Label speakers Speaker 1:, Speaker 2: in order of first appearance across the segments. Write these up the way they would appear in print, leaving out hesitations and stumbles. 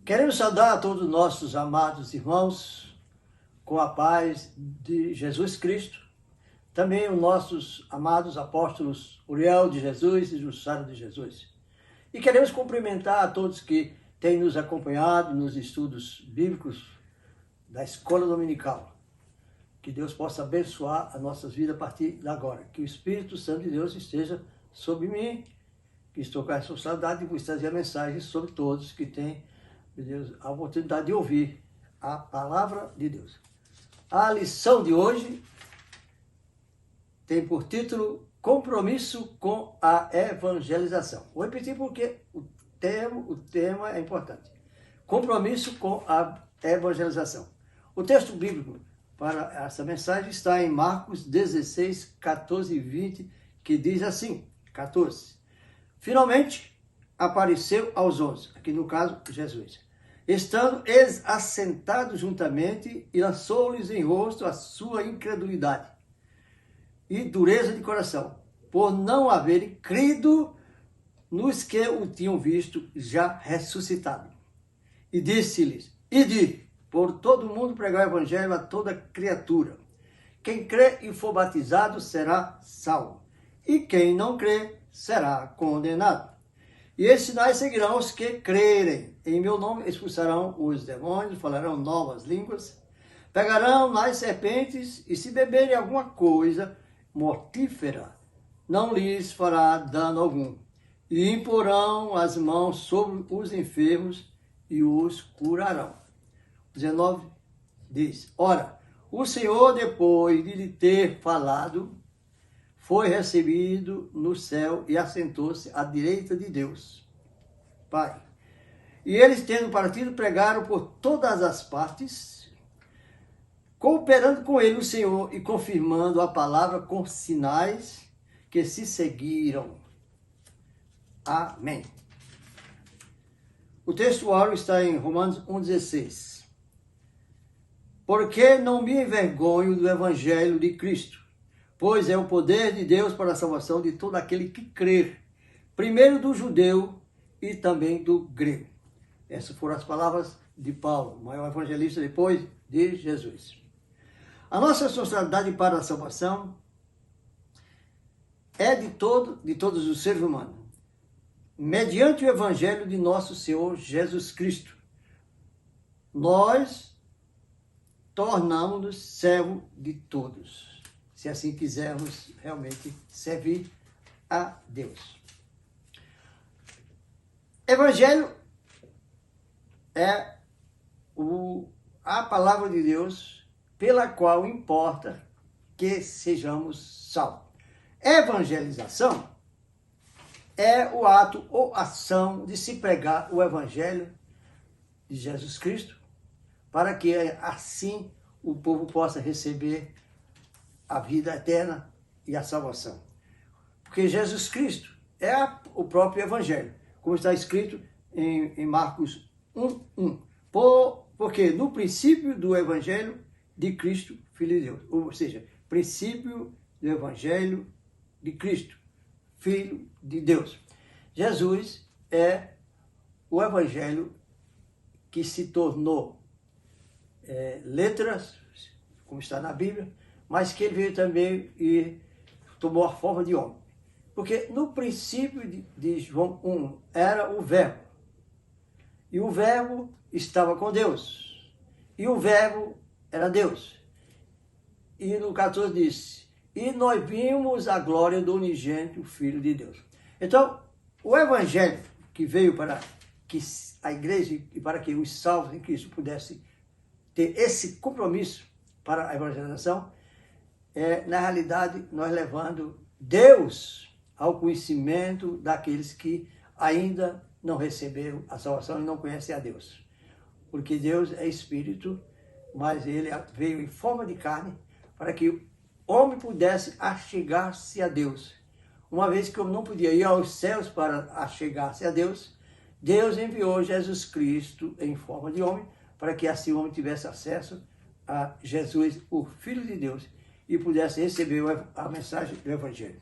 Speaker 1: Queremos saudar a todos os nossos amados irmãos com a paz de Jesus Cristo. Também os nossos amados apóstolos Uriel de Jesus e Jussara de Jesus. E queremos cumprimentar a todos que têm nos acompanhado nos estudos bíblicos da Escola Dominical. Que Deus possa abençoar as nossas vidas a partir de agora. Que o Espírito Santo de Deus esteja sobre mim, que estou com a responsabilidade de vos trazer a mensagem sobre todos que têm, meu Deus, a oportunidade de ouvir a palavra de Deus. A lição de hoje tem por título Compromisso com a Evangelização. Vou repetir porque o tema é importante. Compromisso com a evangelização. O texto bíblico para essa mensagem está em Marcos 16, 14 e 20, que diz assim, 14. Finalmente apareceu aos 11, aqui no caso Jesus, estando eles assentados juntamente, e lançou-lhes em rosto a sua incredulidade e dureza de coração, por não haverem crido nos que o tinham visto já ressuscitado. E disse-lhes, ide por todo o mundo pregar o evangelho a toda criatura. Quem crê e for batizado será salvo, e quem não crê será condenado. E esses sinais seguirão os que crerem. Em meu nome expulsarão os demônios, falarão novas línguas, pegarão nas serpentes, e se beberem alguma coisa mortífera, não lhes fará dano algum. E imporão as mãos sobre os enfermos e os curarão. 19 diz, ora, o Senhor, depois de lhe ter falado, foi recebido no céu e assentou-se à direita de Deus, Pai. E eles, tendo partido, pregaram por todas as partes, cooperando com ele o Senhor e confirmando a palavra com sinais que se seguiram. Amém. O texto áureo está em Romanos 1,16. Porque não me envergonho do evangelho de Cristo, pois é o poder de Deus para a salvação de todo aquele que crer, primeiro do judeu e também do grego. Essas foram as palavras de Paulo, o maior evangelista depois de Jesus. A nossa responsabilidade para a salvação é de todos os seres humanos, mediante o evangelho de nosso Senhor Jesus Cristo. Nós tornamos-nos servos de todos, se assim quisermos realmente servir a Deus. Evangelho é a palavra de Deus pela qual importa que sejamos salvos. Evangelização é o ato ou ação de se pregar o evangelho de Jesus Cristo, para que assim o povo possa receber a vida eterna e a salvação. Porque Jesus Cristo é o próprio evangelho, como está escrito em Marcos 1:1. Porque no princípio do evangelho de Cristo, Filho de Deus, ou seja, princípio do evangelho de Cristo, Filho de Deus. Jesus é o evangelho que se tornou letras, como está na Bíblia, mas que ele veio também e tomou a forma de homem. Porque no princípio de João 1 era o verbo, e o verbo estava com Deus, e o verbo era Deus. E no 14 disse, e nós vimos a glória do unigênito Filho de Deus. Então, o evangelho que veio para que a igreja e para que os salvos em Cristo pudessem ter esse compromisso para a evangelização, na realidade, nós levando Deus ao conhecimento daqueles que ainda não receberam a salvação e não conhecem a Deus. Porque Deus é Espírito, mas Ele veio em forma de carne para que o homem pudesse achegar-se a Deus. Uma vez que eu não podia ir aos céus para achegar-se a Deus, Deus enviou Jesus Cristo em forma de homem, para que assim o homem tivesse acesso a Jesus, o Filho de Deus, e pudesse receber a mensagem do Evangelho.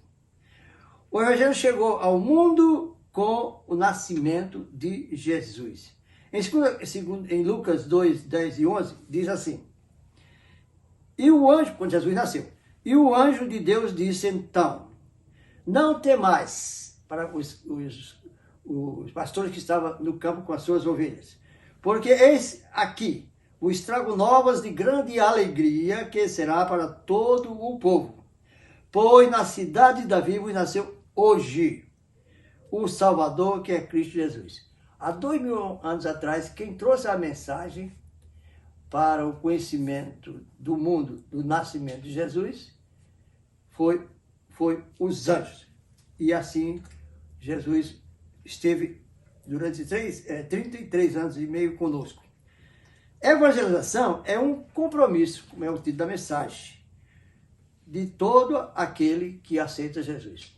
Speaker 1: O Evangelho chegou ao mundo com o nascimento de Jesus. Em Lucas 2, 10 e 11, diz assim: e o anjo, quando Jesus nasceu, e o anjo de Deus disse então: não temais, para os pastores que estavam no campo com as suas ovelhas, porque eis aqui, vos trago novas de grande alegria, que será para todo o povo. Pois na cidade de Davi vos nasceu hoje o Salvador, que é Cristo Jesus. Há 2000 anos atrás, quem trouxe a mensagem para o conhecimento do mundo, do nascimento de Jesus, foi os anjos. E assim, Jesus esteve durante 33 anos e meio conosco. Evangelização é um compromisso, como é o título da mensagem, de todo aquele que aceita Jesus.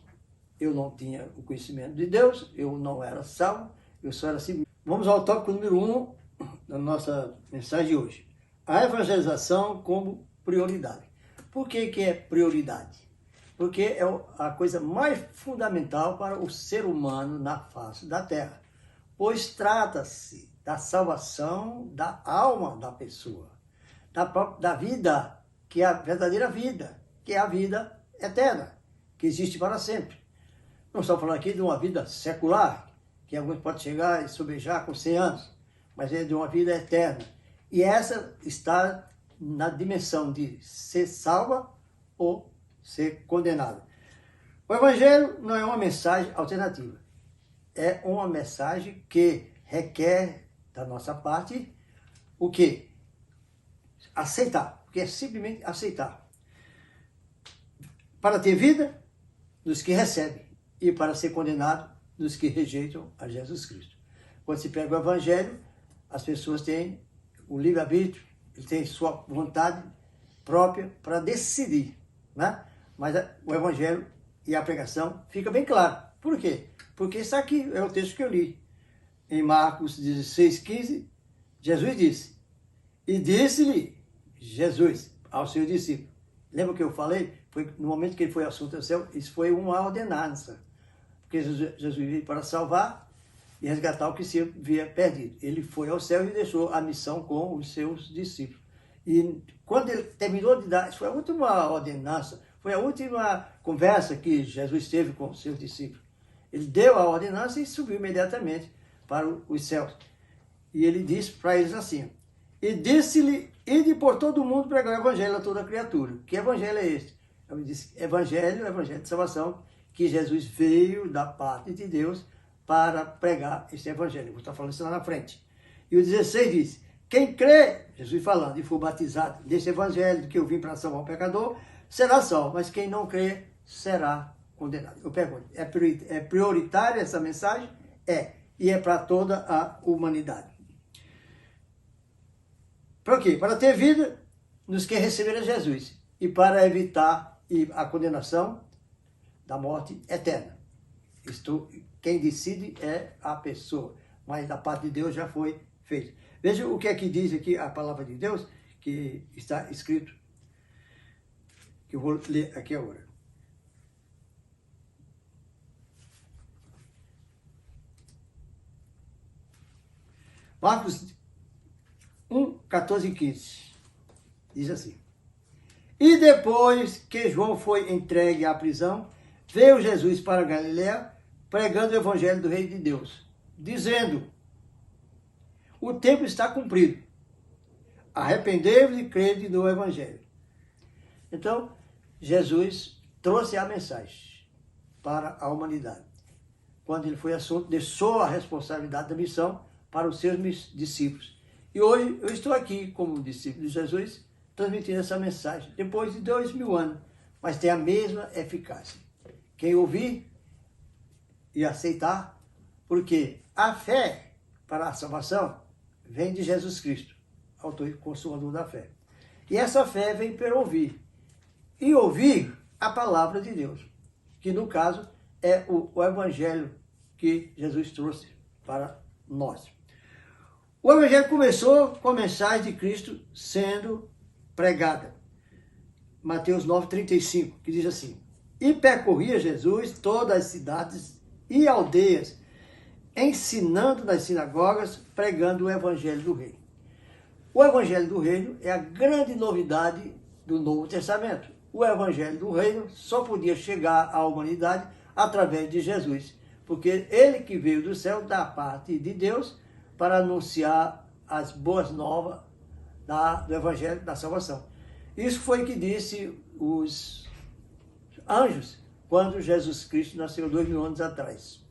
Speaker 1: Eu não tinha o conhecimento de Deus, eu não era salvo, eu só era assim. Vamos ao tópico número 1 da nossa mensagem de hoje. A evangelização como prioridade. Por que é prioridade? Porque é a coisa mais fundamental para o ser humano na face da terra. Pois trata-se da salvação da alma da pessoa, da vida, que é a verdadeira vida, que é a vida eterna, que existe para sempre. Não estamos falando aqui de uma vida secular, que alguns podem chegar e sobejar com 100 anos, mas é de uma vida eterna. E essa está na dimensão de ser salva ou ser condenado. O Evangelho não é uma mensagem alternativa. É uma mensagem que requer da nossa parte o quê? Aceitar. Porque é simplesmente aceitar. Para ter vida, dos que recebem. E para ser condenado, dos que rejeitam a Jesus Cristo. Quando se prega o Evangelho, as pessoas têm o livre-arbítrio, eles têm sua vontade própria para decidir, né? Mas o Evangelho e a pregação fica bem claro. Por quê? Porque isso aqui é o texto que eu li. Em Marcos 16, 15, Jesus disse: e disse-lhe Jesus aos seus discípulos. Lembra que eu falei? Foi no momento que ele foi assunto ao céu, isso foi uma ordenança. Porque Jesus veio para salvar e resgatar o que se havia perdido. Ele foi ao céu e deixou a missão com os seus discípulos. E quando ele terminou de dar, isso foi a última ordenança, foi a última conversa que Jesus teve com os seus discípulos. Ele deu a ordenança e subiu imediatamente para os céus. E ele disse para eles assim: e disse-lhe, ide por todo o mundo pregar o evangelho a toda criatura. Que evangelho é este? Ele disse: evangelho de salvação, que Jesus veio da parte de Deus para pregar este evangelho. Vou estar falando isso lá na frente. E o 16 diz: quem crê, Jesus falando, e for batizado nesse evangelho que eu vim para salvar o pecador, será salvo, mas quem não crê será condenado. Eu pergunto, é prioritária essa mensagem? É. E é para toda a humanidade. Para quê? Para ter vida nos que receberam Jesus e para evitar a condenação da morte eterna. Quem decide é a pessoa, mas da parte de Deus já foi feito. Veja o que é que diz aqui a palavra de Deus, que está escrito, que eu vou ler aqui agora. Marcos 1, 14 e 15. Diz assim: e depois que João foi entregue à prisão, veio Jesus para Galiléia, pregando o evangelho do reino de Deus, dizendo: o tempo está cumprido, arrependei-vos e crede no evangelho. Então, Jesus trouxe a mensagem para a humanidade. Quando ele foi assunto, deixou a responsabilidade da missão para os seus discípulos. E hoje eu estou aqui como discípulo de Jesus, transmitindo essa mensagem, depois de 2000 anos, mas tem a mesma eficácia. Quem ouvir e aceitar, porque a fé para a salvação vem de Jesus Cristo, autor e consumador da fé. E essa fé vem pelo ouvir. E ouvir a palavra de Deus, que no caso é o evangelho que Jesus trouxe para nós. O evangelho começou com a mensagem de Cristo sendo pregada. Mateus 9,35, que diz assim: e percorria Jesus todas as cidades e aldeias, ensinando nas sinagogas, pregando o Evangelho do Reino. O Evangelho do Reino é a grande novidade do Novo Testamento. O Evangelho do Reino só podia chegar à humanidade através de Jesus, porque ele que veio do céu da parte de Deus para anunciar as boas novas do Evangelho da salvação. Isso foi o que disse os anjos quando Jesus Cristo nasceu 2000 anos atrás.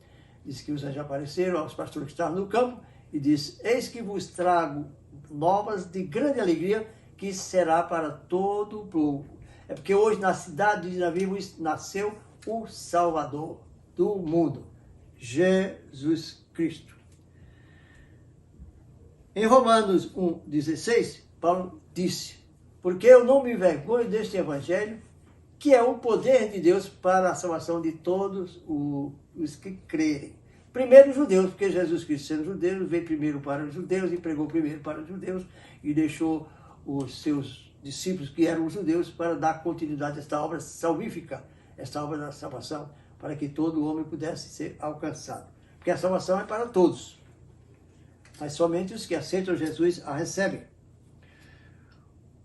Speaker 1: Diz que os anjos apareceram aos pastores que estavam no campo e disse: eis que vos trago novas de grande alegria, que será para todo o povo. É porque hoje na cidade de Davi nasceu o Salvador do mundo, Jesus Cristo. Em Romanos 1,16, Paulo disse: porque eu não me envergonho deste evangelho, que é o poder de Deus para a salvação de todos os que crerem. Primeiro os judeus, porque Jesus Cristo, sendo judeu, veio primeiro para os judeus e pregou primeiro para os judeus e deixou os seus discípulos, que eram os judeus, para dar continuidade a esta obra salvífica, esta obra da salvação, para que todo homem pudesse ser alcançado. Porque a salvação é para todos, mas somente os que aceitam Jesus a recebem.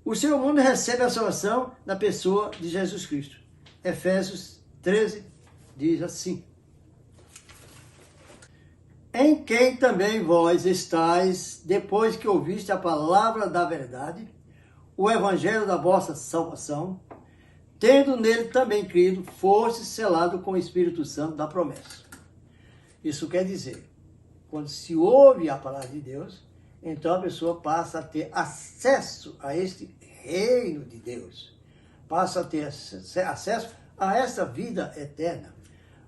Speaker 1: O ser humano recebe a salvação na pessoa de Jesus Cristo. Efésios 13 diz assim: em quem também vós estáis, depois que ouviste a palavra da verdade, o evangelho da vossa salvação, tendo nele também crido, foste selado com o Espírito Santo da promessa. Isso quer dizer, quando se ouve a palavra de Deus, então a pessoa passa a ter acesso a este reino de Deus, passa a ter acesso a essa vida eterna,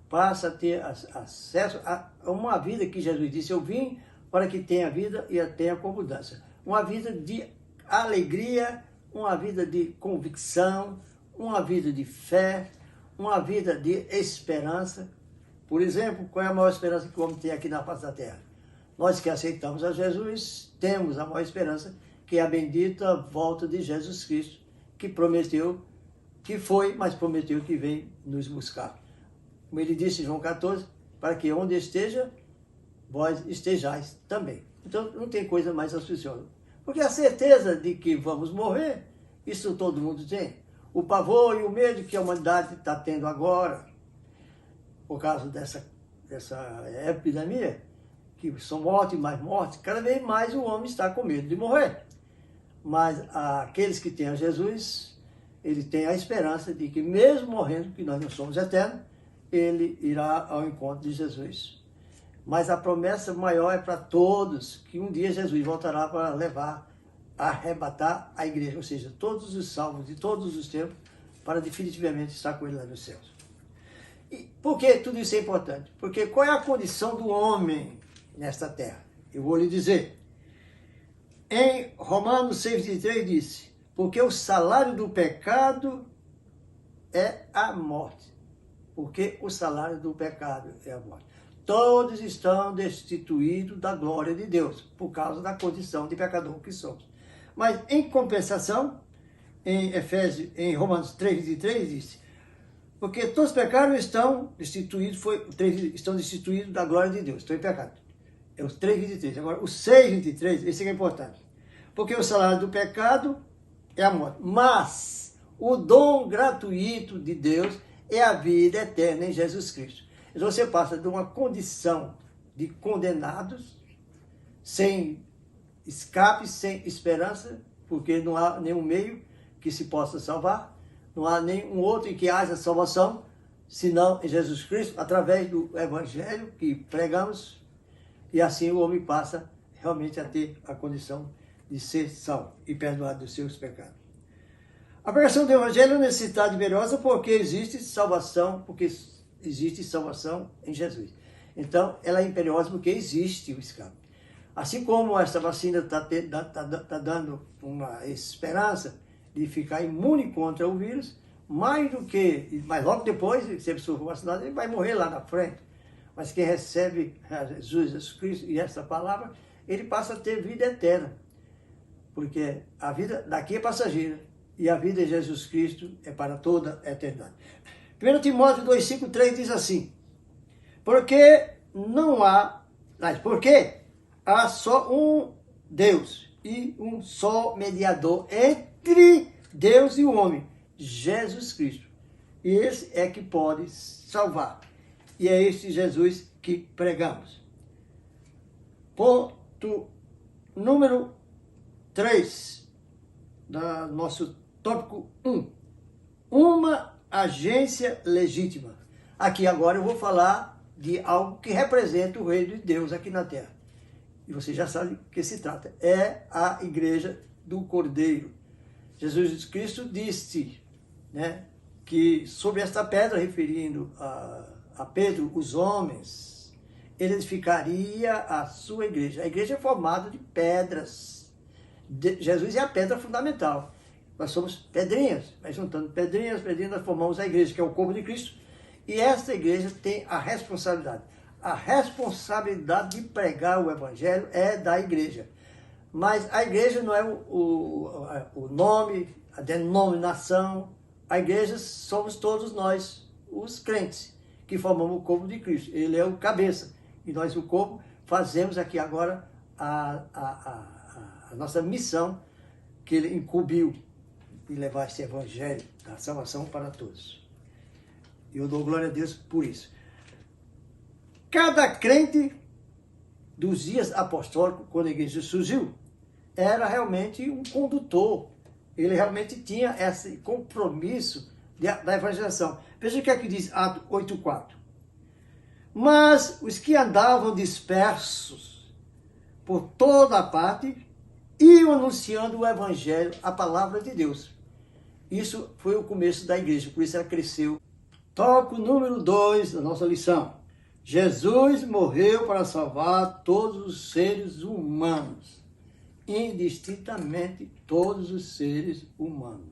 Speaker 1: passa a ter acesso a uma vida que Jesus disse: eu vim para que tenha vida e a tenha com abundância. Uma vida de alegria, uma vida de convicção, uma vida de fé, uma vida de esperança. Por exemplo, qual é a maior esperança que o homem tem aqui na face da terra? Nós que aceitamos a Jesus, temos a maior esperança, que é a bendita volta de Jesus Cristo, que prometeu, que foi, mas prometeu que vem nos buscar. Como ele disse em João 14, para que onde esteja, vós estejais também. Então não tem coisa mais auspiciosa. Porque a certeza de que vamos morrer, isso todo mundo tem. O pavor e o medo que a humanidade está tendo agora, por causa dessa epidemia, que são mortes e mais mortes, cada vez mais o homem está com medo de morrer. Mas aqueles que têm a Jesus, ele tem a esperança de que mesmo morrendo, que nós não somos eternos, ele irá ao encontro de Jesus. Mas a promessa maior é para todos, que um dia Jesus voltará para levar, arrebatar a igreja, ou seja, todos os salvos de todos os tempos, para definitivamente estar com ele lá nos céus. E por que tudo isso é importante? Porque qual é a condição do homem nesta terra? Eu vou lhe dizer. Em Romanos 6,23 disse: porque o salário do pecado é a morte. Porque o salário do pecado é a morte. Todos estão destituídos da glória de Deus, por causa da condição de pecador que somos. Mas, em compensação, em Romanos 3,23 disse: porque todos os pecados estão destituídos da glória de Deus, estão em pecado. É o 3,23. Agora, o 6,23, esse é importante. Porque o salário do pecado é a morte. Mas o dom gratuito de Deus é a vida eterna em Jesus Cristo. Então você passa de uma condição de condenados, sem escape, sem esperança, porque não há nenhum meio que se possa salvar, não há nenhum outro em que haja salvação, senão em Jesus Cristo, através do Evangelho que pregamos, e assim o homem passa realmente a ter a condição de ser salvo e perdoado dos seus pecados. A pregação do Evangelho é uma necessidade imperiosa porque existe salvação em Jesus. Então, ela é imperiosa porque existe o escape. Assim como esta vacina está dando uma esperança de ficar imune contra o vírus, mas logo depois, se a pessoa for vacinada, ele vai morrer lá na frente. Mas quem recebe Jesus Cristo e essa palavra, ele passa a ter vida eterna. Porque a vida daqui é passageira e a vida em Jesus Cristo é para toda a eternidade. 1 Timóteo 2,5,3 diz assim: porque não há Mas por quê? Há só um Deus e um só mediador entre Deus e o homem, Jesus Cristo. E esse é que pode salvar. E é este Jesus que pregamos. Ponto número 3 do nosso tópico 1. Uma agência legítima. Aqui agora eu vou falar de algo que representa o reino de Deus aqui na terra. E você já sabe o que se trata. É a igreja do Cordeiro. Jesus Cristo disse, né, que sobre esta pedra, referindo a Pedro, os homens, ele edificaria a sua igreja. A igreja é formada de pedras. Jesus é a pedra fundamental. Nós somos pedrinhas, vai juntando pedrinhas, nós formamos a igreja, que é o corpo de Cristo. E essa igreja tem a responsabilidade. A responsabilidade de pregar o evangelho é da igreja. Mas a igreja não é o nome, a denominação. A igreja somos todos nós, os crentes, que formamos o corpo de Cristo. Ele é o cabeça. E nós, o corpo, fazemos aqui agora a nossa missão que ele incumbiu de levar esse evangelho da salvação para todos. E eu dou glória a Deus por isso. Cada crente dos dias apostólicos, quando a igreja surgiu, era realmente um condutor. Ele realmente tinha esse compromisso da evangelização. Veja o que é que diz Atos 8,4. Mas os que andavam dispersos por toda a parte iam anunciando o evangelho, a palavra de Deus. Isso foi o começo da igreja, por isso ela cresceu. Tópico número 2 da nossa lição. Jesus morreu para salvar todos os seres humanos, indistintamente todos os seres humanos.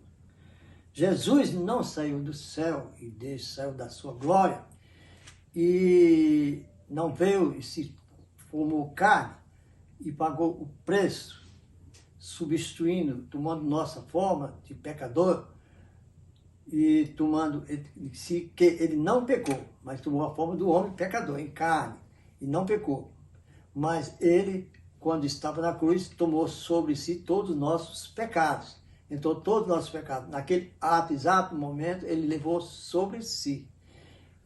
Speaker 1: Jesus não saiu do céu e saiu da sua glória e não veio e se formou carne e pagou o preço, substituindo, tomando nossa forma de pecador e tomando, que ele não pecou, mas tomou a forma do homem pecador, em carne, e não pecou. Mas ele, quando estava na cruz, tomou sobre si todos os nossos pecados. Então, todos os nossos pecados, naquele exato momento, ele levou sobre si.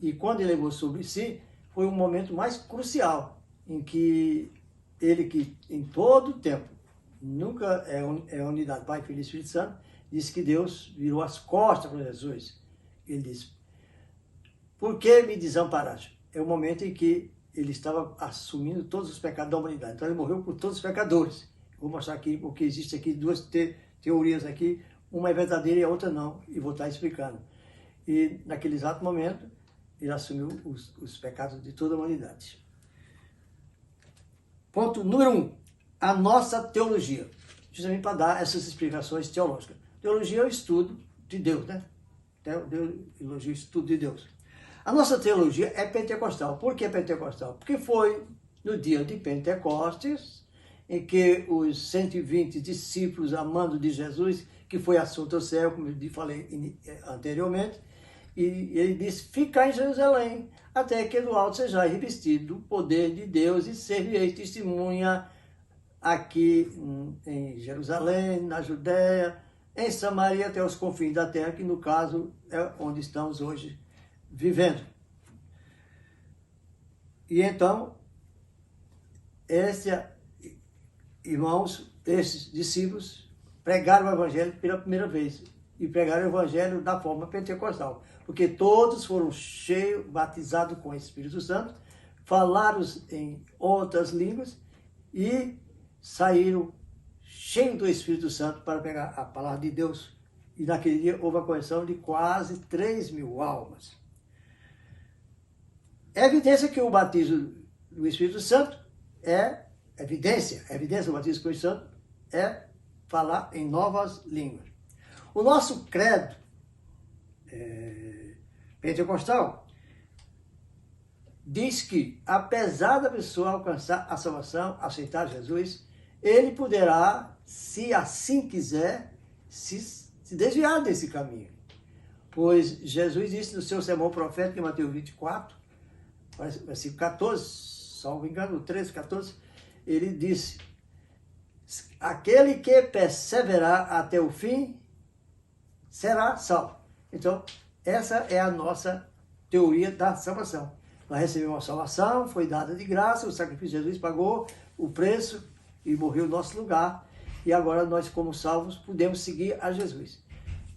Speaker 1: E quando ele levou sobre si, foi um momento mais crucial, em que ele, que em todo o tempo, nunca é unidade, Pai, Filho e Espírito Santo, disse que Deus virou as costas para Jesus. Ele disse, por que me desamparaste? É o momento em que ele estava assumindo todos os pecados da humanidade. Então ele morreu por todos os pecadores. Vou mostrar aqui, porque existe aqui duas teorias aqui, uma é verdadeira e a outra não, e vou estar explicando. E naquele exato momento, ele assumiu os pecados de toda a humanidade. Ponto número 1, a nossa teologia. Justamente para dar essas explicações teológicas. Teologia é o estudo de Deus, né? Teologia é o estudo de Deus. A nossa teologia é pentecostal. Por que pentecostal? Porque foi no dia de Pentecostes, em que os 120 discípulos amando de Jesus, que foi assunto ao céu, como eu falei anteriormente, e ele disse, ficar em Jerusalém, até que do alto sejais revestido do poder de Deus e servireis testemunha aqui em Jerusalém, na Judéia, em Samaria, até os confins da terra, que no caso é onde estamos hoje vivendo. E então, irmãos, esses discípulos pregaram o evangelho pela primeira vez. E pregaram o evangelho da forma pentecostal. Porque todos foram cheios, batizados com o Espírito Santo, falaram em outras línguas e saíram cheios do Espírito Santo para pegar a palavra de Deus. E naquele dia houve a conversão de quase 3.000 almas. É evidência que o batismo do Espírito Santo é evidência do batismo do Espírito Santo é falar em novas línguas. O nosso credo pentecostal diz que, apesar da pessoa alcançar a salvação, aceitar Jesus, ele poderá, se assim quiser, se desviar desse caminho. Pois Jesus disse no seu sermão profético, em Mateus 24, versículo 14, salvo engano, 13, 14, ele disse: aquele que perseverar até o fim será salvo. Então, essa é a nossa teoria da salvação. Nós recebemos a salvação, foi dada de graça, o sacrifício de Jesus pagou o preço e morreu no nosso lugar. E agora nós, como salvos, podemos seguir a Jesus.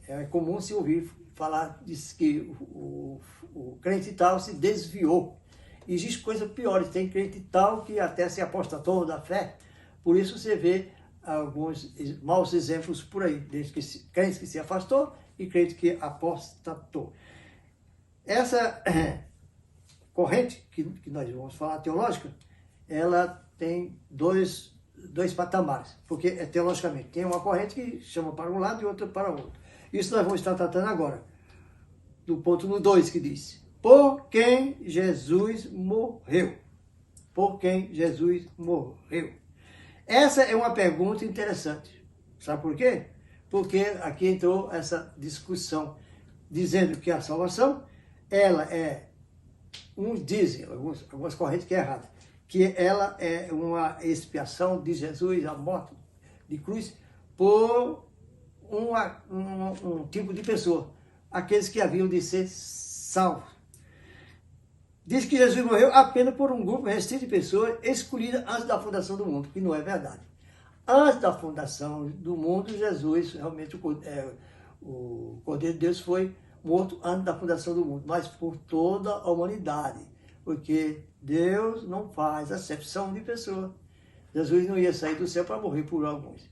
Speaker 1: É comum se ouvir falar diz que o crente tal se desviou. Existe coisa pior, tem crente tal que até se apostatou da fé. Por isso você vê alguns maus exemplos por aí, desde que crente que se afastou e crente que apostatou. Essa corrente que nós vamos falar, teológica, ela tem dois patamares, porque é teologicamente. Tem uma corrente que chama para um lado e outra para o outro. Isso nós vamos estar tratando agora, do ponto no 2, que diz: por quem Jesus morreu. Por quem Jesus morreu. Essa é uma pergunta interessante. Sabe por quê? Porque aqui entrou essa discussão, dizendo que a salvação, ela é, uns dizem, algumas correntes que é errada, que ela é uma expiação de Jesus, a morte de cruz, por um tipo de pessoa, aqueles que haviam de ser salvos. Diz que Jesus morreu apenas por um grupo restrito de pessoas escolhidas antes da fundação do mundo, que não é verdade. Antes da fundação do mundo, Jesus, realmente o Cordeiro de Deus foi morto antes da fundação do mundo, mas por toda a humanidade, porque Deus não faz acepção de pessoa. Jesus não ia sair do céu para morrer por alguns.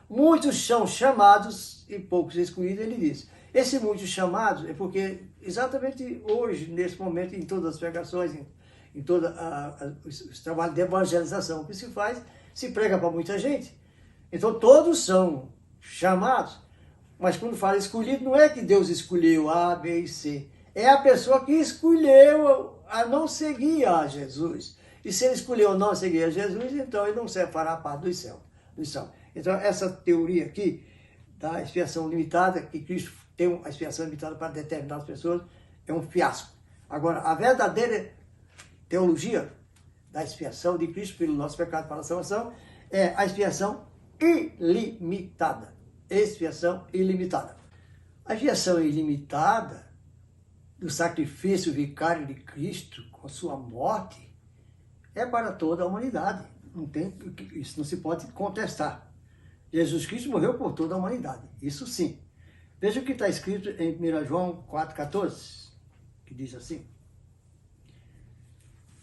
Speaker 1: Muitos são chamados e poucos escolhidos, ele diz. Esse muitos chamados é porque exatamente hoje, nesse momento, em todas as pregações, em todo os trabalhos de evangelização que se faz, se prega para muita gente. Então todos são chamados, mas quando fala escolhido, não é que Deus escolheu A, B e C. É a pessoa que escolheu a não seguir a Jesus. E se ele escolheu não seguir a Jesus, então ele não fará parte do céu. Então essa teoria aqui da expiação limitada, que Cristo tem uma expiação limitada para determinadas pessoas, é um fiasco. Agora, a verdadeira teologia da expiação de Cristo pelo nosso pecado para a salvação é a expiação ilimitada. Expiação ilimitada. A expiação ilimitada do sacrifício vicário de Cristo com sua morte é para toda a humanidade. Isso não se pode contestar. Jesus Cristo morreu por toda a humanidade. Isso sim. Veja o que está escrito em 1 João 4,14, que diz assim: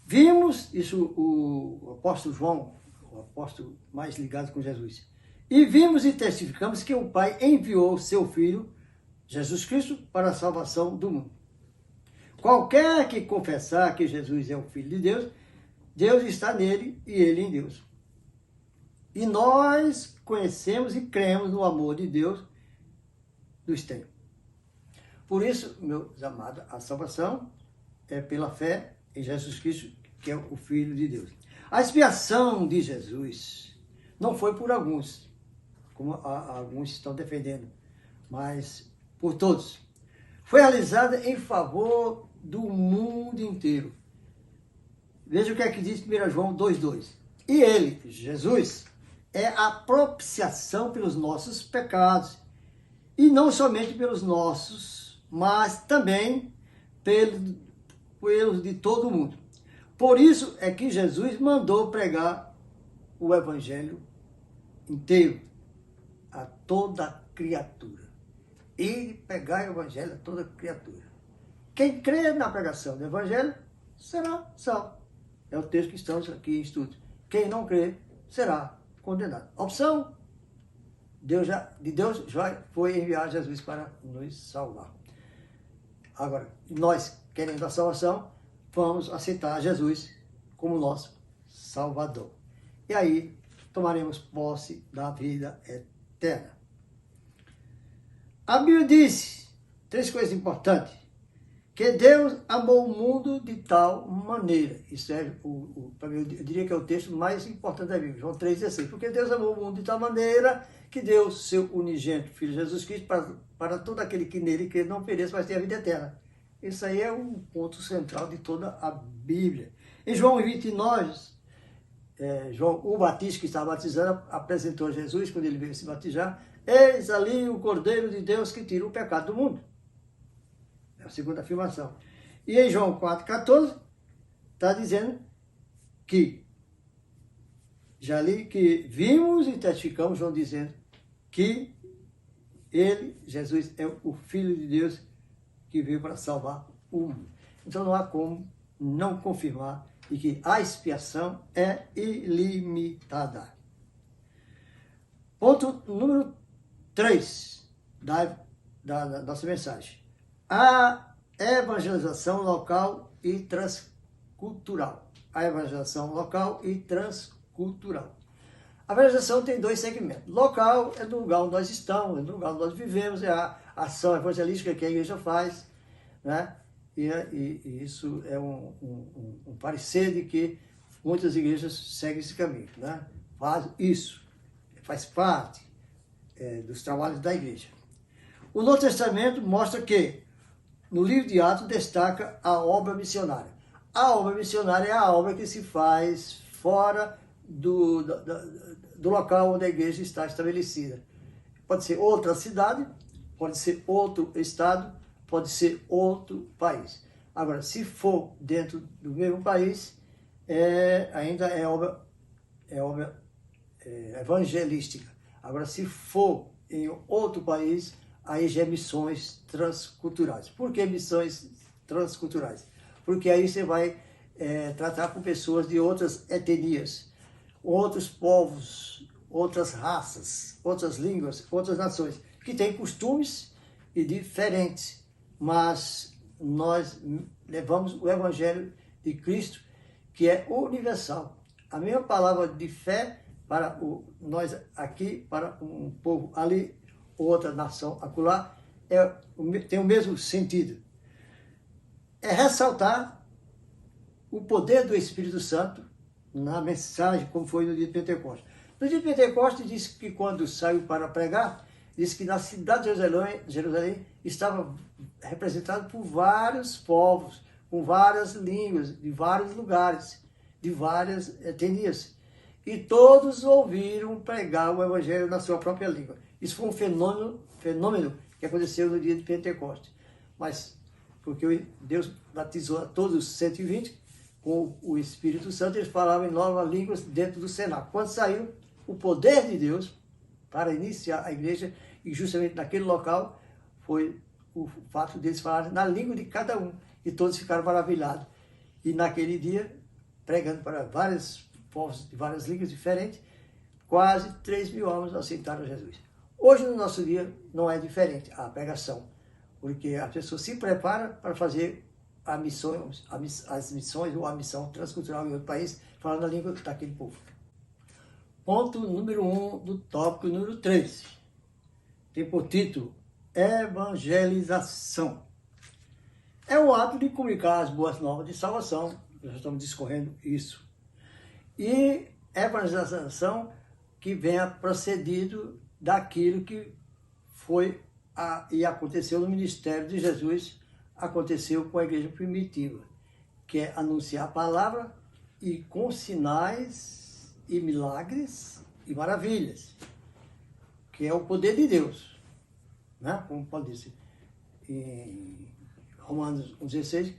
Speaker 1: vimos, isso o apóstolo João, o apóstolo mais ligado com Jesus, e vimos e testificamos que o Pai enviou seu Filho, Jesus Cristo, para a salvação do mundo. Qualquer que confessar que Jesus é o Filho de Deus, Deus está nele e ele em Deus. E nós conhecemos e cremos no amor de Deus nos tem. Por isso, meus amados, a salvação é pela fé em Jesus Cristo, que é o Filho de Deus. A expiação de Jesus não foi por alguns, como alguns estão defendendo, mas por todos. Foi realizada em favor do mundo inteiro. Veja o que é que diz 1 João 2,2. E ele, Jesus, é a propiciação pelos nossos pecados. E não somente pelos nossos, mas também pelos de todo o mundo. Por isso é que Jesus mandou pregar o evangelho inteiro a toda criatura. E pregar o evangelho a toda criatura. Quem crê na pregação do evangelho será salvo. É o texto que estamos aqui em estudo. Quem não crê será condenado. A opção de Deus já foi enviar Jesus para nos salvar. Agora, nós, querendo a salvação, vamos aceitar Jesus como nosso Salvador. E aí, tomaremos posse da vida eterna. A Bíblia diz 3 coisas importantes. Que Deus amou o mundo de tal maneira. Isso é, eu diria que é o texto mais importante da Bíblia, João 3,16. Porque Deus amou o mundo de tal maneira que deu seu unigênito Filho Jesus Cristo para todo aquele que nele crê não pereça, mas tenha a vida eterna. Isso aí é um ponto central de toda a Bíblia. Em João 29, João o Batista, que estava batizando, apresentou Jesus quando ele veio se batizar. Eis ali o Cordeiro de Deus que tira o pecado do mundo. É a segunda afirmação. E em João 4,14, está dizendo que, já li que vimos e testificamos, João dizendo que ele, Jesus, é o Filho de Deus que veio para salvar o mundo. Então não há como não confirmar e que a expiação é ilimitada. Ponto número 3 da nossa mensagem. A evangelização local e transcultural. A evangelização local e transcultural. A evangelização tem dois segmentos. Local é do lugar onde nós estamos, é do lugar onde nós vivemos, é a ação evangelística que a igreja faz, né? E isso é um parecer de que muitas igrejas seguem esse caminho, né? Faz isso, faz parte dos trabalhos da igreja. O Novo Testamento mostra que, no livro de Atos, destaca a obra missionária. A obra missionária é a obra que se faz fora do local onde a igreja está estabelecida. Pode ser outra cidade, pode ser outro estado, pode ser outro país. Agora, se for dentro do mesmo país, ainda é obra evangelística. Agora, se for em outro país, aí já é missões transculturais. Por que missões transculturais? Porque aí você vai tratar com pessoas de outras etnias, outros povos, outras raças, outras línguas, outras nações, que têm costumes diferentes, mas nós levamos o Evangelho de Cristo, que é universal. A mesma palavra de fé para nós aqui, para um povo ali, outra nação acolá, tem o mesmo sentido. É ressaltar o poder do Espírito Santo na mensagem, como foi no dia de Pentecostes. No dia de Pentecostes, diz que quando saiu para pregar, diz que na cidade de Jerusalém estava representado por vários povos, com várias línguas, de vários lugares, de várias etnias. E todos ouviram pregar o Evangelho na sua própria língua. Isso foi um fenômeno que aconteceu no dia de Pentecostes. Mas, porque Deus batizou a todos os 120 com o Espírito Santo, eles falavam em novas línguas dentro do cenáculo. Quando saiu o poder de Deus para iniciar a igreja, e justamente naquele local foi o fato deles falarem na língua de cada um. E todos ficaram maravilhados. E naquele dia, pregando para vários povos de várias línguas diferentes, quase 3.000 almas aceitaram Jesus. Hoje, no nosso dia, não é diferente a pregação, porque a pessoa se prepara para fazer as missões ou a missão transcultural em outro país, falando a língua daquele povo. Ponto número 1 do tópico número 3. Tem por título Evangelização. É o ato de comunicar as boas novas de salvação. Nós estamos discorrendo isso. E evangelização que venha procedido daquilo que foi e aconteceu no ministério de Jesus, aconteceu com a igreja primitiva, que é anunciar a palavra e com sinais e milagres e maravilhas, que é o poder de Deus, né? Como pode dizer em Romanos 16,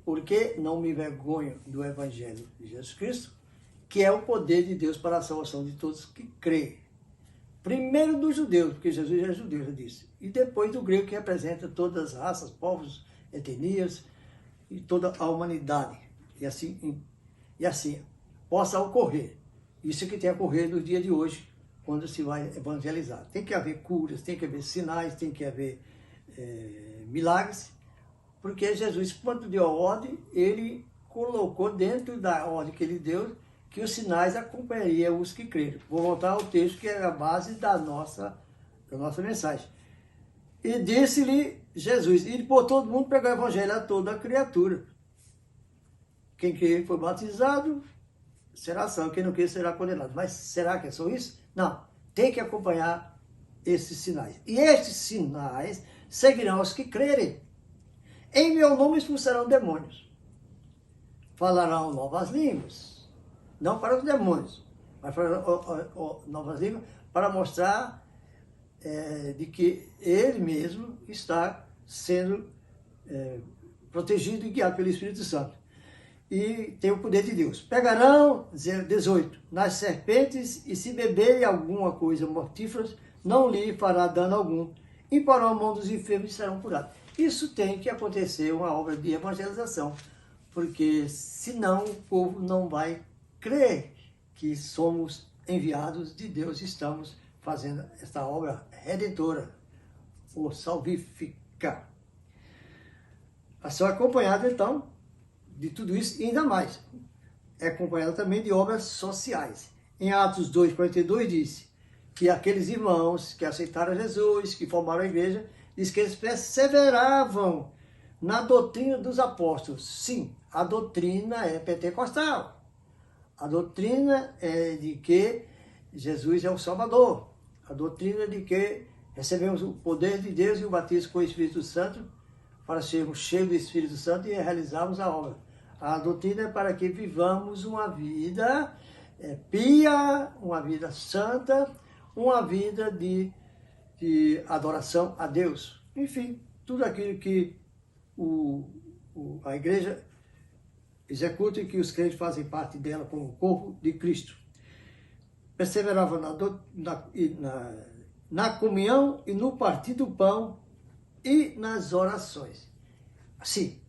Speaker 1: porque não me envergonho do Evangelho de Jesus Cristo, que é o poder de Deus para a salvação de todos que creem. Primeiro dos judeus, porque Jesus é judeu, já disse, e depois do grego, que representa todas as raças, povos, etnias e toda a humanidade. E assim possa ocorrer. Isso é que tem a ocorrer no dia de hoje, quando se vai evangelizar. Tem que haver curas, tem que haver sinais, tem que haver milagres, porque Jesus, quando deu a ordem, ele colocou dentro da ordem que ele deu, que os sinais acompanhariam os que creram. Vou voltar ao texto que é a base da nossa mensagem. E disse-lhe Jesus, e por todo mundo pregar o evangelho a toda a criatura. Quem crer foi batizado, será salvo, quem não crer será condenado. Mas será que é só isso? Não, tem que acompanhar esses sinais. E estes sinais seguirão os que crerem. Em meu nome expulsarão demônios. falarão novas línguas, não para os demônios, mas para novas línguas, para mostrar de que ele mesmo está sendo protegido e guiado pelo Espírito Santo. E tem o poder de Deus. Pegarão, 18, nas serpentes, e se beberem alguma coisa mortífera, não lhe fará dano algum. E porão a mão dos enfermos e serão curados. Isso tem que acontecer, uma obra de evangelização, porque senão o povo não vai crer que somos enviados de Deus e estamos fazendo esta obra redentora, ou salvífica. A ser acompanhada, então, de tudo isso e ainda mais. É acompanhada também de obras sociais. Em Atos 2,42 diz que aqueles irmãos que aceitaram Jesus, que formaram a igreja, diz que eles perseveravam na doutrina dos apóstolos. Sim, a doutrina é pentecostal. A doutrina é de que Jesus é o Salvador. A doutrina de que recebemos o poder de Deus e o batismo com o Espírito Santo para sermos cheios do Espírito Santo e realizarmos a obra. A doutrina é para que vivamos uma vida pia, uma vida santa, uma vida de adoração a Deus. Enfim, tudo aquilo que a igreja executa e que os crentes fazem parte dela como o corpo de Cristo. Perseverava na comunhão e no partir do pão e nas orações. Sim,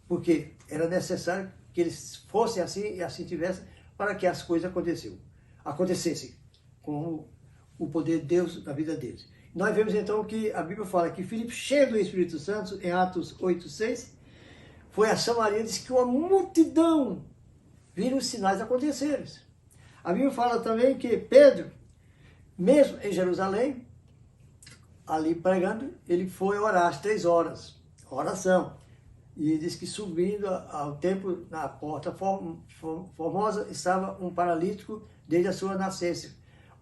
Speaker 1: porque era necessário que eles fossem assim e assim tivessem para que as coisas acontecessem com o poder de Deus na vida deles. Nós vemos então que a Bíblia fala que Filipe, cheio do Espírito Santo, em Atos 8,6, foi a Samaria e disse que uma multidão viram os sinais acontecerem. A Bíblia fala também que Pedro, mesmo em Jerusalém, ali pregando, ele foi orar às 3 horas, oração. E diz que subindo ao templo, na porta formosa, estava um paralítico desde a sua nascença.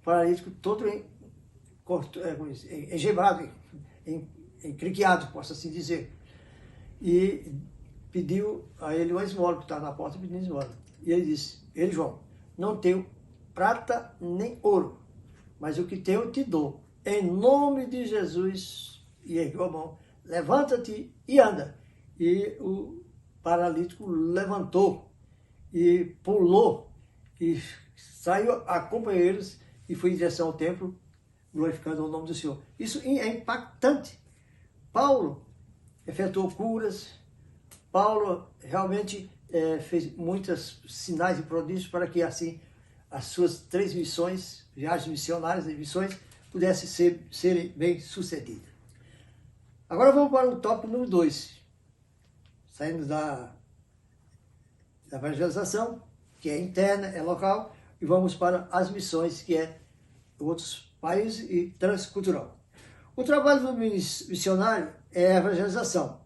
Speaker 1: O paralítico todo engembrado, encriqueado, posso assim dizer. E pediu a ele uma esmola, que estava na porta pedindo esmola. E ele disse, João, não tenho prata nem ouro, mas o que tenho eu te dou. Em nome de Jesus, e ergueu a mão, levanta-te e anda. E o paralítico levantou e pulou e saiu a companheiros e foi em direção ao templo, glorificando o nome do Senhor. Isso é impactante. Paulo efetuou curas, Paulo realmente fez muitos sinais e prodígios para que assim as suas 3 missões, viagens missionárias e missões, pudessem serem bem sucedidas. Agora vamos para o tópico número 2. Saímos da evangelização, que é interna, é local, e vamos para as missões, que é outros países e transcultural. O trabalho do missionário é a evangelização,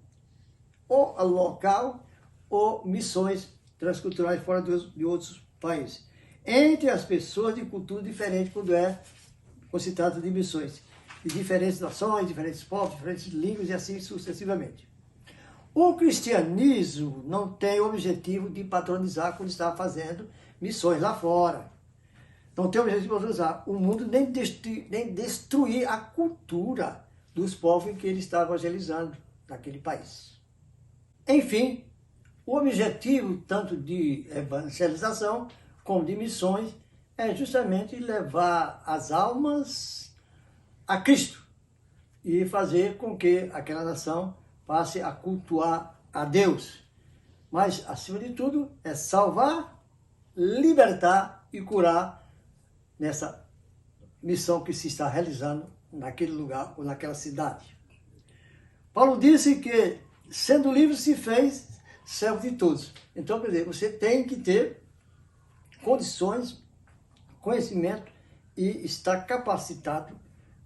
Speaker 1: ou local, ou missões transculturais fora de outros países, entre as pessoas de cultura diferente, quando se trata de missões, de diferentes nações, diferentes povos, diferentes línguas e assim sucessivamente. O cristianismo não tem o objetivo de patronizar quando está fazendo missões lá fora. Não tem o objetivo de patronizar o mundo, nem destruir a cultura dos povos em que ele está evangelizando naquele país. Enfim, o objetivo tanto de evangelização como de missões é justamente levar as almas a Cristo e fazer com que aquela nação passe a cultuar a Deus. Mas, acima de tudo, é salvar, libertar e curar nessa missão que se está realizando naquele lugar ou naquela cidade. Paulo disse que, sendo livre, se fez servo de todos. Então, quer dizer, você tem que ter condições, conhecimento e estar capacitado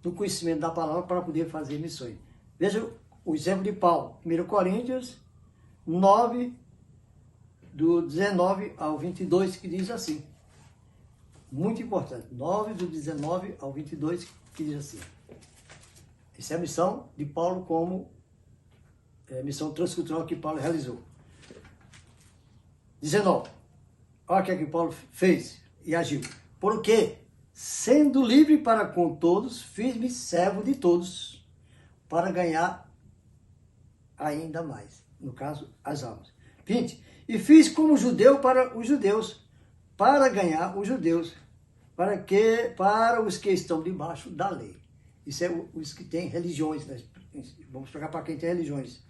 Speaker 1: no conhecimento da palavra para poder fazer missões. Veja o exemplo de Paulo, 1 Coríntios 9, do 19 ao 22, que diz assim. Muito importante, 9, do 19 ao 22, que diz assim. Essa é a missão de Paulo como missão transcultural que Paulo realizou. 19. Olha o que é que Paulo fez e agiu. Porque, sendo livre para com todos, fiz-me servo de todos, para ganhar ainda mais. No caso, as almas. 20. E fiz como judeu para os judeus, para ganhar os judeus, para os que estão debaixo da lei. Isso é os que têm religiões, né? Vamos pegar para quem tem religiões.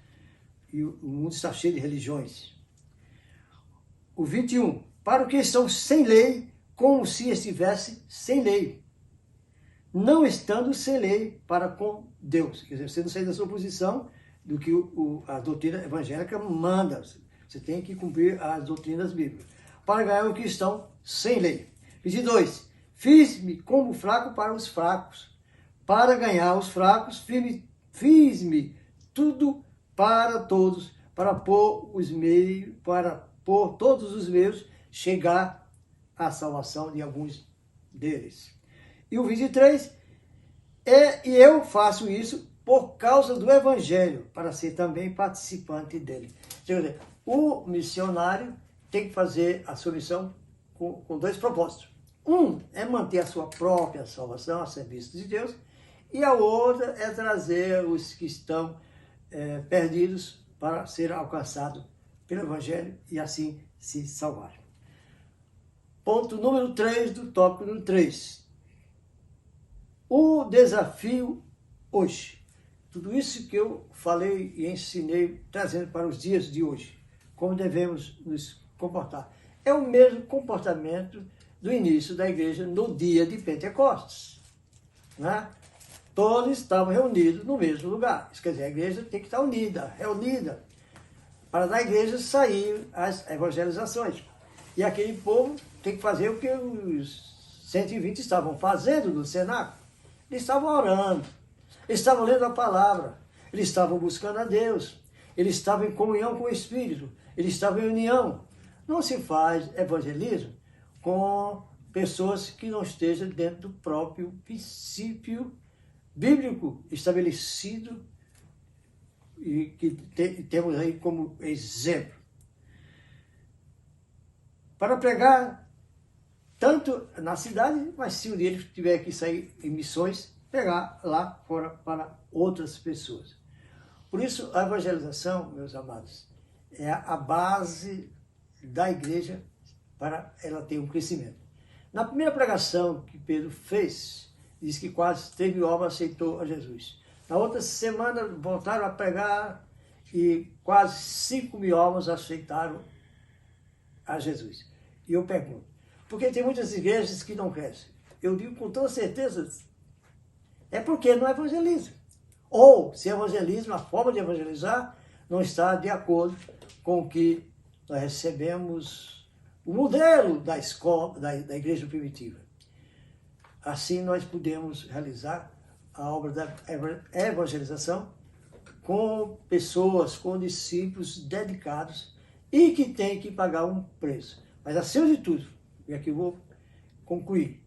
Speaker 1: E o mundo está cheio de religiões. O 21. Para os que estão sem lei, como se estivesse sem lei. Não estando sem lei para com Deus. Quer dizer, você não sai da sua posição do que a doutrina evangélica manda. Você tem que cumprir as doutrinas bíblicas. Para ganhar os que estão sem lei. 22. Fiz-me como fraco para os fracos. Para ganhar os fracos, fiz-me tudo para todos, para pôr todos os meios chegar à salvação de alguns deles. E o 23, e eu faço isso por causa do Evangelho, para ser também participante dele. Quer dizer, o missionário tem que fazer a sua missão com dois propósitos. Um é manter a sua própria salvação a serviço de Deus, e a outra é trazer os que estão perdidos para ser alcançados pelo Evangelho e assim se salvar. Ponto número 3 do tópico número 3. O desafio hoje. Tudo isso que eu falei e ensinei, trazendo para os dias de hoje. Como devemos nos comportar. É o mesmo comportamento do início da igreja no dia de Pentecostes. Né? Todos estavam reunidos no mesmo lugar. Isso quer dizer, a igreja tem que estar unida, reunida, para da igreja sair as evangelizações. E aquele povo tem que fazer o que os 120 estavam fazendo no cenáculo. Eles estavam orando, eles estavam lendo a palavra, eles estavam buscando a Deus, eles estavam em comunhão com o Espírito, eles estavam em união. Não se faz evangelismo com pessoas que não estejam dentro do próprio princípio bíblico estabelecido e que temos aí como exemplo. Para pregar tanto na cidade, mas se um dia ele tiver que sair em missões, pegar lá fora para outras pessoas. Por isso, a evangelização, meus amados, é a base da igreja para ela ter um crescimento. Na primeira pregação que Pedro fez, diz que quase 3.000 almas aceitou a Jesus. Na outra semana voltaram a pregar e quase 5.000 almas aceitaram a Jesus. E eu pergunto, porque tem muitas igrejas que não crescem? Eu digo com toda certeza, é porque não evangelizam. Ou, se evangelismo, a forma de evangelizar não está de acordo com o que nós recebemos, o modelo da escola, da igreja primitiva. Assim nós podemos realizar a obra da evangelização com pessoas, com discípulos dedicados e que têm que pagar um preço. Mas acima de tudo, e aqui eu vou concluir,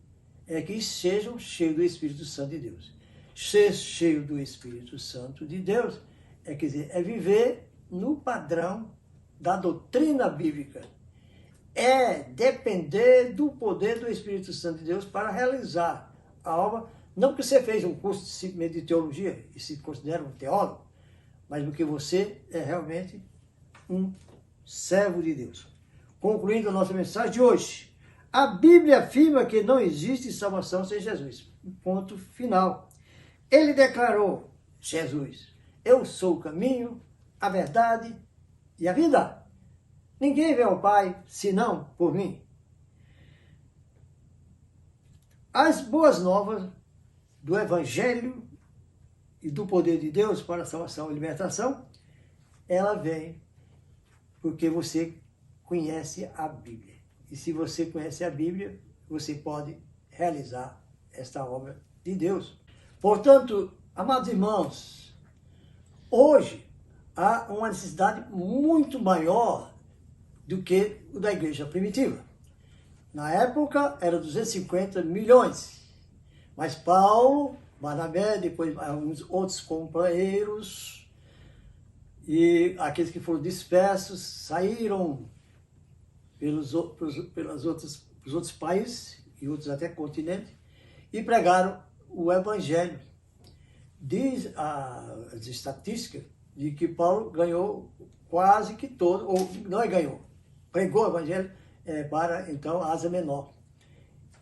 Speaker 1: é que sejam cheios do Espírito Santo de Deus. Ser cheio do Espírito Santo de Deus quer dizer, é viver no padrão da doutrina bíblica. É depender do poder do Espírito Santo de Deus para realizar a obra. Não que você fez um curso de teologia e se considera um teólogo, mas porque você é realmente um servo de Deus. Concluindo a nossa mensagem de hoje, a Bíblia afirma que não existe salvação sem Jesus. Ponto final. Ele declarou, Jesus, eu sou o caminho, a verdade e a vida. Ninguém vê ao Pai, senão por mim. As boas novas do Evangelho e do poder de Deus para a salvação e libertação, ela vem porque você conhece a Bíblia. E se você conhece a Bíblia, você pode realizar esta obra de Deus. Portanto, amados irmãos, hoje há uma necessidade muito maior do que o da igreja primitiva. Na época, era 250 milhões. Mas Paulo, Barnabé, depois alguns outros companheiros, e aqueles que foram dispersos, saíram pelos outros países e outros até continentes e pregaram o Evangelho. Diz as estatísticas de que Paulo ganhou quase que todo, ou não ganhou, pregou o Evangelho para, então, a Ásia Menor.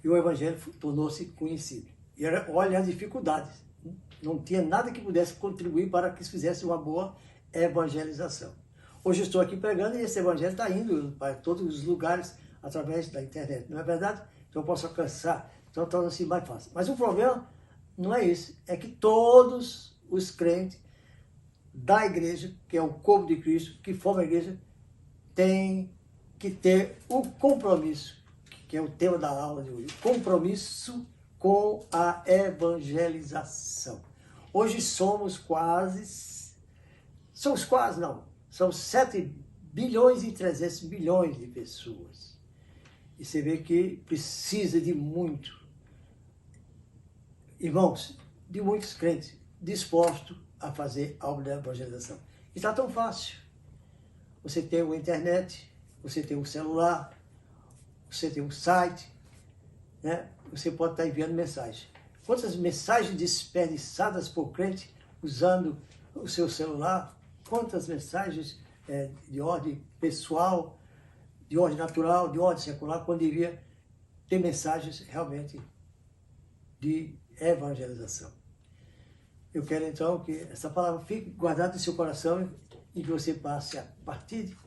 Speaker 1: E o Evangelho tornou-se conhecido. E olha as dificuldades. Não tinha nada que pudesse contribuir para que se fizesse uma boa evangelização. Hoje estou aqui pregando e esse Evangelho está indo para todos os lugares através da internet. Não é verdade? Então eu posso alcançar. Então torna-se mais fácil. Mas o problema não é isso. É que todos os crentes da igreja, que é o corpo de Cristo, que forma a igreja, têm que ter o compromisso, que é o tema da aula de hoje, compromisso com a evangelização. Hoje são 7 bilhões e 300 bilhões de pessoas. E você vê que precisa de muito, irmãos, de muitos crentes dispostos a fazer a obra da evangelização. E está tão fácil. Você tem a internet, você tem um celular, você tem um site, né? Você pode estar enviando mensagem. Quantas mensagens desperdiçadas por crente usando o seu celular? Quantas mensagens de ordem pessoal, de ordem natural, de ordem secular, quando devia ter mensagens realmente de evangelização. Eu quero então que essa palavra fique guardada em seu coração e que você passe a partir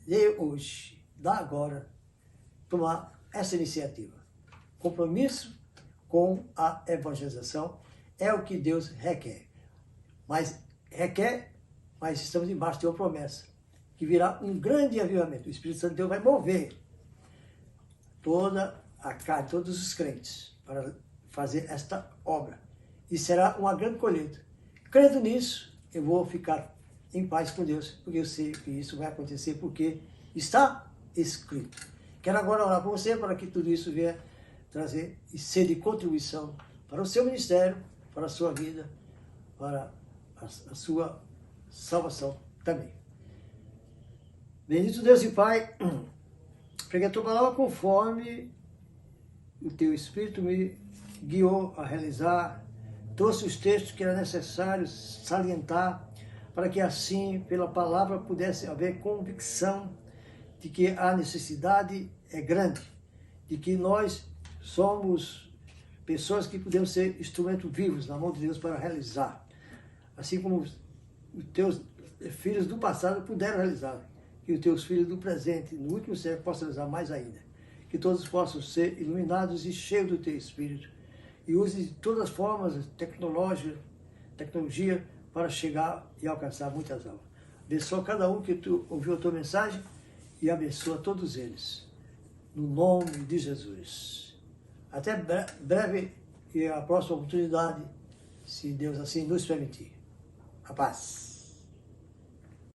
Speaker 1: de hoje, da agora, tomar essa iniciativa. Compromisso com a evangelização é o que Deus requer. Mas estamos embaixo de uma promessa, que virá um grande avivamento. O Espírito Santo de Deus vai mover toda a carne, todos os crentes, para fazer esta obra. E será uma grande colheita. Crendo nisso, eu vou ficar em paz com Deus, porque eu sei que isso vai acontecer, porque está escrito. Quero agora orar por você, para que tudo isso venha trazer e ser de contribuição para o seu ministério, para a sua vida, para a sua salvação também. Bendito Deus e Pai, preguei a tua palavra conforme o teu Espírito me guiou a realizar, trouxe os textos que era necessário salientar, para que assim, pela palavra, pudesse haver convicção de que a necessidade é grande, de que nós somos pessoas que podemos ser instrumentos vivos na mão de Deus para realizar, assim como os teus filhos do passado puderam realizar, que os teus filhos do presente, no último século, possam realizar mais ainda, que todos possam ser iluminados e cheios do teu Espírito, e use de todas as formas, tecnologia, para chegar e alcançar muitas almas. Abençoa cada um que tu ouviu a tua mensagem e abençoa todos eles, no nome de Jesus. Até breve e a próxima oportunidade, se Deus assim nos permitir. A paz.